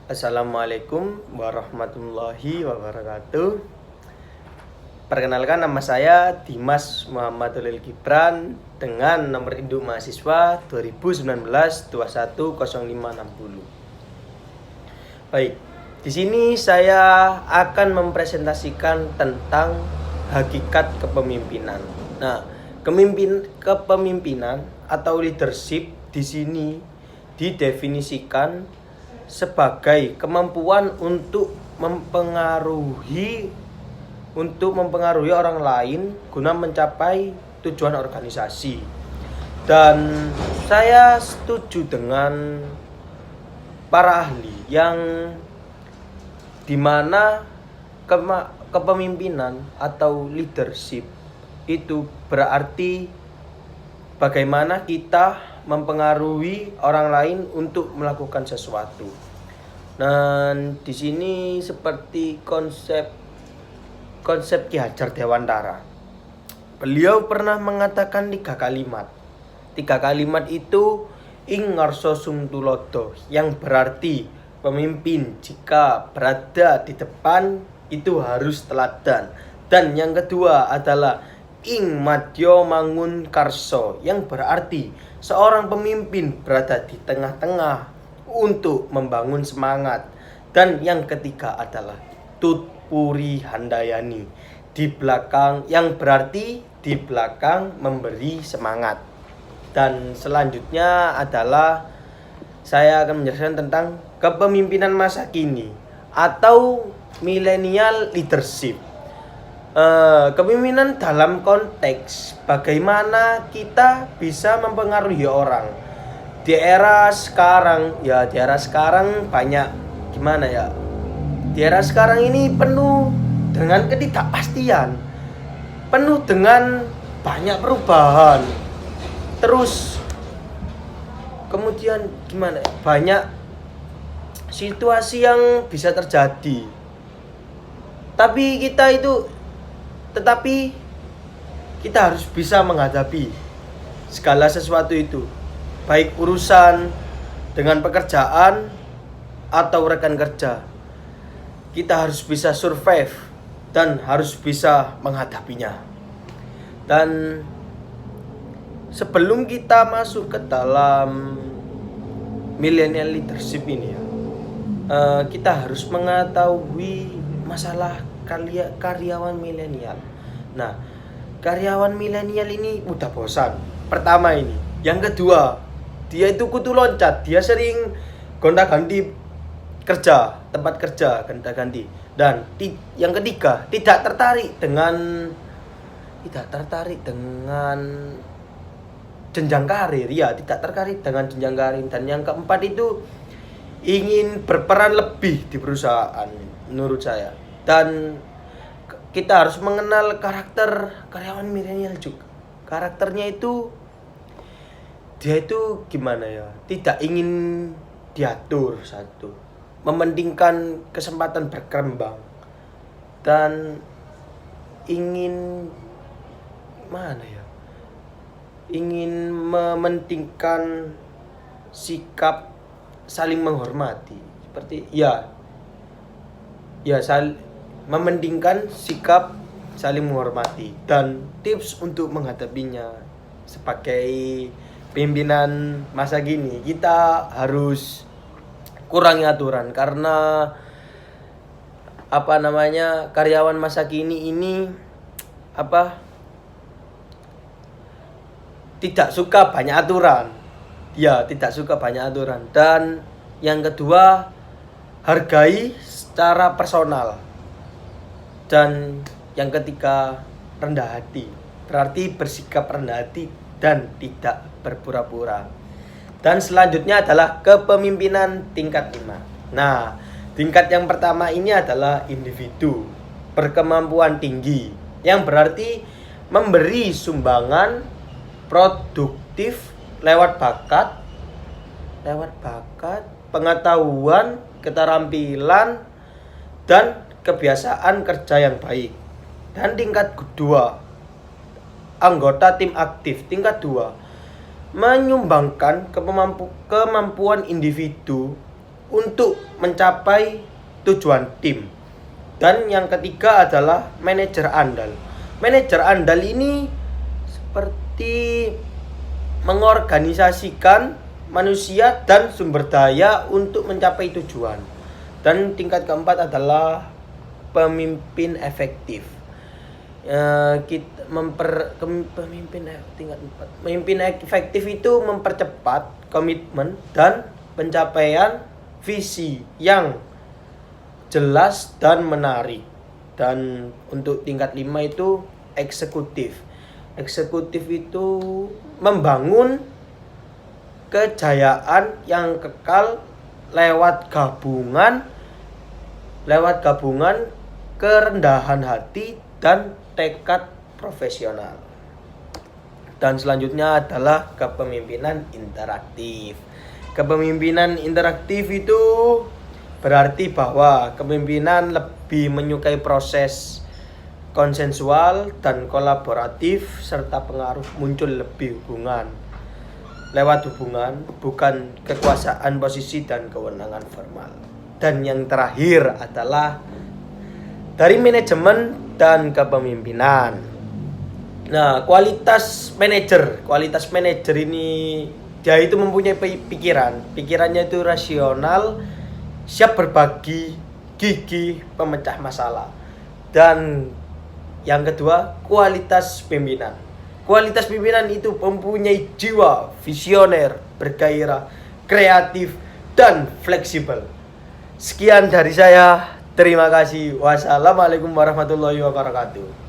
Assalamualaikum warahmatullahi wabarakatuh. Perkenalkan, nama saya Dimas Muhammad Holil Gibran dengan nomor induk mahasiswa 2019-210560. Baik, di sini saya akan mempresentasikan tentang hakikat kepemimpinan. Nah, kepemimpinan atau leadership di sini didefinisikan sebagai kemampuan untuk mempengaruhi orang lain guna mencapai tujuan organisasi. Dan saya setuju dengan para ahli yang dimana kepemimpinan atau leadership itu berarti bagaimana kita mempengaruhi orang lain untuk melakukan sesuatu. Dan di sini seperti konsep Ki Hajar Dewantara. Beliau pernah mengatakan 3 kalimat. 3 kalimat itu ing ngarsa sung tulodo, yang berarti pemimpin jika berada di depan itu harus teladan. Dan yang kedua adalah ing madya mangun karso, yang berarti seorang pemimpin berada di tengah-tengah untuk membangun semangat. Dan yang ketiga adalah tutpuri handayani, di belakang, yang berarti di belakang memberi semangat. Dan selanjutnya adalah saya akan menjelaskan tentang kepemimpinan masa kini atau millennial leadership. Kepemimpinan dalam konteks bagaimana kita bisa mempengaruhi orang. Di era sekarang banyak gimana ya? Di era sekarang ini penuh dengan ketidakpastian, penuh dengan banyak perubahan. Terus kemudian gimana? Banyak situasi yang bisa terjadi. Tetapi kita harus bisa menghadapi segala sesuatu itu, baik urusan dengan pekerjaan atau rekan kerja. Kita harus bisa survive dan harus bisa menghadapinya. Dan sebelum kita masuk ke dalam millennial leadership ini kita harus mengetahui masalah karyawan milenial. Nah, karyawan milenial ini mudah bosan. Pertama ini. Yang kedua, dia itu kutu loncat. Dia sering gonta-ganti tempat kerja gonta-ganti. Dan yang ketiga, tidak tertarik dengan jenjang karir. Ya, tidak tertarik dengan jenjang karir. Dan yang keempat itu ingin berperan lebih di perusahaan menurut saya. Dan kita harus mengenal karakter karyawan milenial juga. Karakternya itu dia itu gimana ya? Tidak ingin diatur satu, mementingkan kesempatan berkembang, dan ingin ingin mementingkan sikap saling menghormati, seperti mementingkan sikap saling menghormati. Dan tips untuk menghadapinya sebagai pimpinan masa gini, kita harus kurangi aturan, karena karyawan masa kini ini tidak suka banyak aturan. Tidak suka banyak aturan. Dan yang kedua, hargai secara personal. Dan yang ketiga, rendah hati. Berarti bersikap rendah hati dan tidak berpura-pura. Dan selanjutnya adalah kepemimpinan tingkat 5. Nah, tingkat yang pertama ini adalah individu berkemampuan tinggi, yang berarti memberi sumbangan produktif lewat bakat, pengetahuan, keterampilan, dan kebiasaan kerja yang baik. Dan tingkat kedua, anggota tim aktif. Tingkat 2, menyumbangkan kemampuan individu untuk mencapai tujuan tim. Dan yang ketiga adalah manajer andal. Manajer andal ini seperti mengorganisasikan manusia dan sumber daya untuk mencapai tujuan. Dan tingkat keempat adalah pemimpin efektif. Pemimpin efektif itu mempercepat komitmen dan pencapaian visi yang jelas dan menarik. Dan untuk tingkat 5 itu eksekutif. Eksekutif itu membangun kejayaan yang kekal lewat gabungan kerendahan hati dan tekad profesional. Dan selanjutnya adalah kepemimpinan interaktif. Kepemimpinan interaktif itu berarti bahwa kepemimpinan lebih menyukai proses konsensual dan kolaboratif serta pengaruh muncul lebih lewat hubungan, bukan kekuasaan, posisi dan kewenangan formal. Dan yang terakhir adalah dari manajemen dan kepemimpinan. Nah, kualitas manajer ini dia itu mempunyai pikirannya itu rasional, siap berbagi, gigih, pemecah masalah. Dan yang kedua, kualitas pimpinan. Kualitas pimpinan itu mempunyai jiwa visioner, bergairah, kreatif, dan fleksibel. Sekian dari saya. Terima kasih. Wassalamualaikum warahmatullahi wabarakatuh.